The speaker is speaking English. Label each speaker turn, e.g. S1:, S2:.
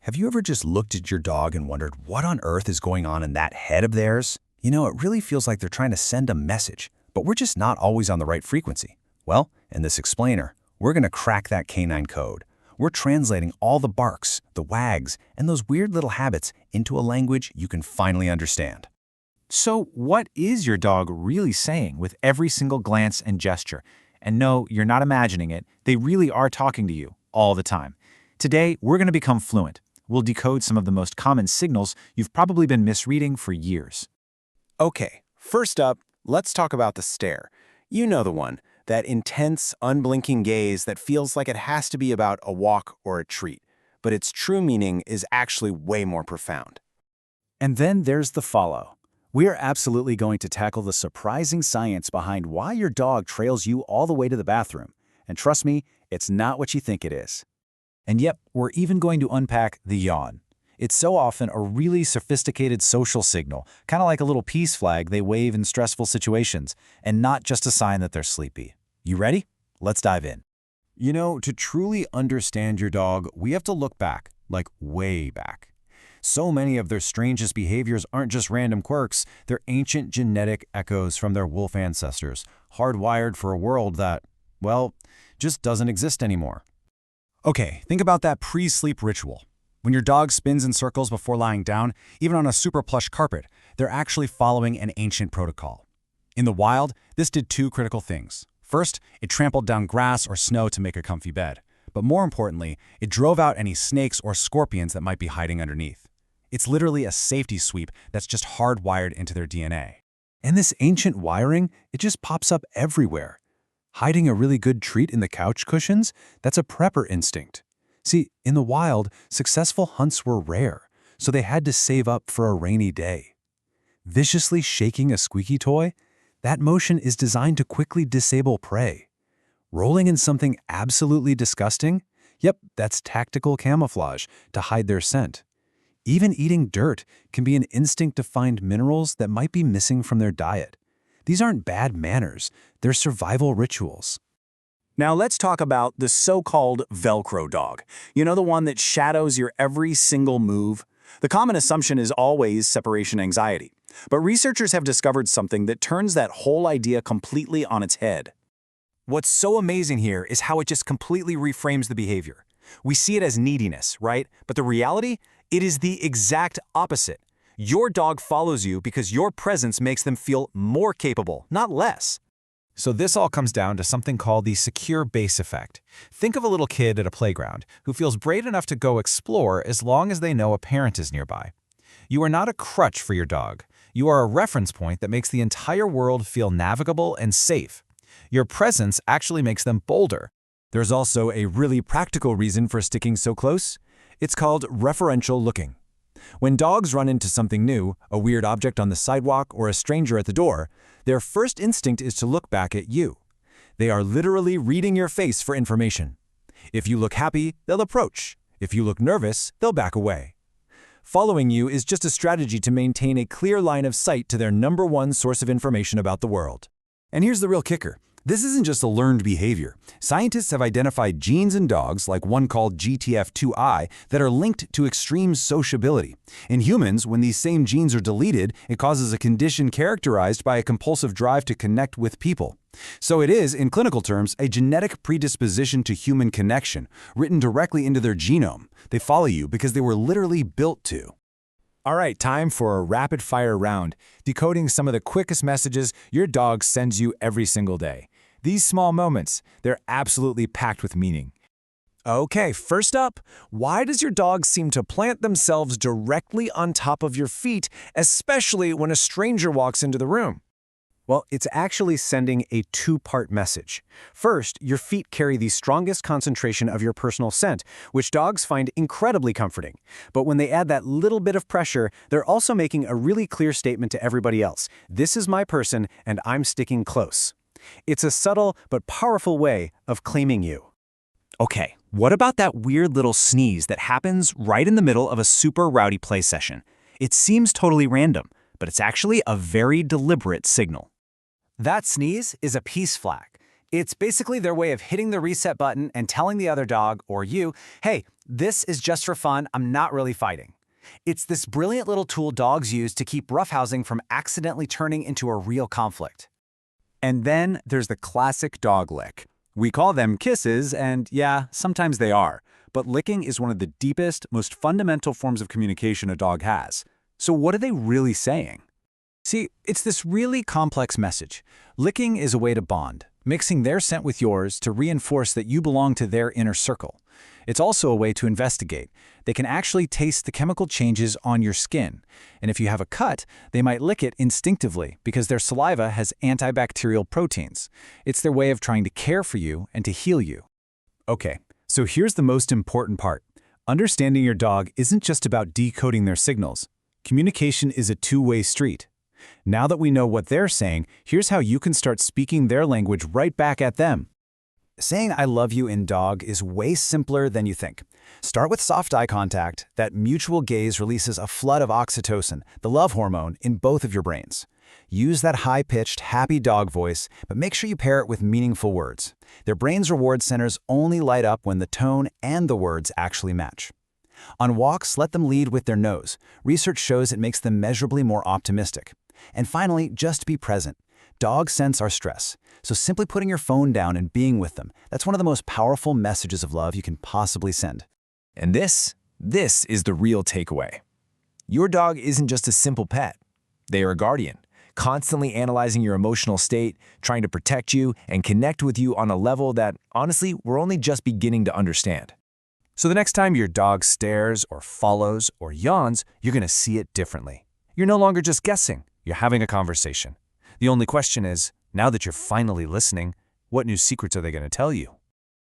S1: Have you ever just looked at your dog and wondered what on earth is going on in that head of theirs? You know, it really feels like they're trying to send a message, but we're just not always on the right frequency. Well, in this explainer, we're going to crack that canine code. We're translating all the barks, the wags, and those weird little habits into a language you can finally understand.
S2: So what is your dog really saying with every single glance and gesture? And no, you're not imagining it. They really are talking to you all the time. Today, we're going to become fluent. We'll decode some of the most common signals you've probably been misreading for years.
S3: Okay, first up, let's talk about the stare. You know the one, that intense, unblinking gaze that feels like it has to be about a walk or a treat, but its true meaning is actually way more profound.
S4: And then there's the follow. We're absolutely going to tackle the surprising science behind why your dog trails you all the way to the bathroom. And trust me, it's not what you think it is. And yep, we're even going to unpack the yawn. It's so often a really sophisticated social signal, kind of like a little peace flag they wave in stressful situations, and not just a sign that they're sleepy. You ready? Let's dive in.
S1: You know, to truly understand your dog, we have to look back, like way back. So many of their strangest behaviors aren't just random quirks, they're ancient genetic echoes from their wolf ancestors, hardwired for a world that, well, just doesn't exist anymore. Okay, think about that pre-sleep ritual. When your dog spins in circles before lying down, even on a super plush carpet, they're actually following an ancient protocol. In the wild, this did two critical things. First, it trampled down grass or snow to make a comfy bed. But more importantly, it drove out any snakes or scorpions that might be hiding underneath. It's literally a safety sweep that's just hardwired into their DNA. And this ancient wiring, it just pops up everywhere. Hiding a really good treat in the couch cushions? That's a prepper instinct. See, in the wild, successful hunts were rare, so they had to save up for a rainy day. Viciously shaking a squeaky toy? That motion is designed to quickly disable prey. Rolling in something absolutely disgusting? Yep, that's tactical camouflage to hide their scent. Even eating dirt can be an instinct to find minerals that might be missing from their diet. These aren't bad manners, they're survival rituals.
S4: Now let's talk about the so-called Velcro dog. You know, the one that shadows your every single move? The common assumption is always separation anxiety. But researchers have discovered something that turns that whole idea completely on its head.
S2: What's so amazing here is how it just completely reframes the behavior. We see it as neediness, right? But the reality? It is the exact opposite. Your dog follows you because your presence makes them feel more capable, not less.
S5: So this all comes down to something called the secure base effect. Think of a little kid at a playground who feels brave enough to go explore as long as they know a parent is nearby. You are not a crutch for your dog. You are a reference point that makes the entire world feel navigable and safe. Your presence actually makes them bolder.
S1: There's also a really practical reason for sticking so close. It's called referential looking. When dogs run into something new, a weird object on the sidewalk or a stranger at the door, their first instinct is to look back at you. They are literally reading your face for information. If you look happy, they'll approach. If you look nervous, they'll back away. Following you is just a strategy to maintain a clear line of sight to their number one source of information about the world. And here's the real kicker. This isn't just a learned behavior. Scientists have identified genes in dogs, like one called GTF2I, that are linked to extreme sociability. In humans, when these same genes are deleted, it causes a condition characterized by a compulsive drive to connect with people. So it is, in clinical terms, a genetic predisposition to human connection, written directly into their genome. They follow you because they were literally built to.
S2: All right, time for a rapid-fire round, decoding some of the quickest messages your dog sends you every single day. These small moments, they're absolutely packed with meaning.
S4: Okay, first up, why does your dog seem to plant themselves directly on top of your feet, especially when a stranger walks into the room? Well, it's actually sending a two-part message. First, your feet carry the strongest concentration of your personal scent, which dogs find incredibly comforting. But when they add that little bit of pressure, they're also making a really clear statement to everybody else. This is my person, and I'm sticking close. It's a subtle but powerful way of claiming you.
S6: Okay, what about that weird little sneeze that happens right in the middle of a super rowdy play session? It seems totally random, but it's actually a very deliberate signal.
S4: That sneeze is a peace flag. It's basically their way of hitting the reset button and telling the other dog, or you, hey,
S6: This is just for fun, I'm not really fighting. It's this brilliant little tool dogs use to keep roughhousing from accidentally turning into a real conflict.
S2: And then there's the classic dog lick. We call them kisses, and yeah, sometimes they are. But licking is one of the deepest, most fundamental forms of communication a dog has. So what are they really saying?
S5: See, it's this really complex message. Licking is a way to bond, mixing their scent with yours to reinforce that you belong to their inner circle. It's also a way to investigate. They can actually taste the chemical changes on your skin. And if you have a cut, they might lick it instinctively because their saliva has antibacterial proteins. It's their way of trying to care for you and to heal you.
S1: Okay, so here's the most important part. Understanding your dog isn't just about decoding their signals. Communication is a two-way street. Now that we know what they're saying, here's how you can start speaking their language right back at them.
S6: Saying I love you in dog is way simpler than you think. Start with soft eye contact. That mutual gaze releases a flood of oxytocin, the love hormone, in both of your brains. Use that high-pitched, happy dog voice, but make sure you pair it with meaningful words. Their brain's reward centers only light up when the tone and the words actually match. On walks, let them lead with their nose. Research shows it makes them measurably more optimistic. And finally, just be present. Dogs sense our stress, so simply putting your phone down and being with them, that's one of the most powerful messages of love you can possibly send.
S7: And this is the real takeaway. Your dog isn't just a simple pet. They are a guardian, constantly analyzing your emotional state, trying to protect you and connect with you on a level that, honestly, we're only just beginning to understand.
S4: So the next time your dog stares or follows or yawns, you're going to see it differently. You're no longer just guessing, you're having a conversation. The only question is, now that you're finally listening, what new secrets are they going to tell you?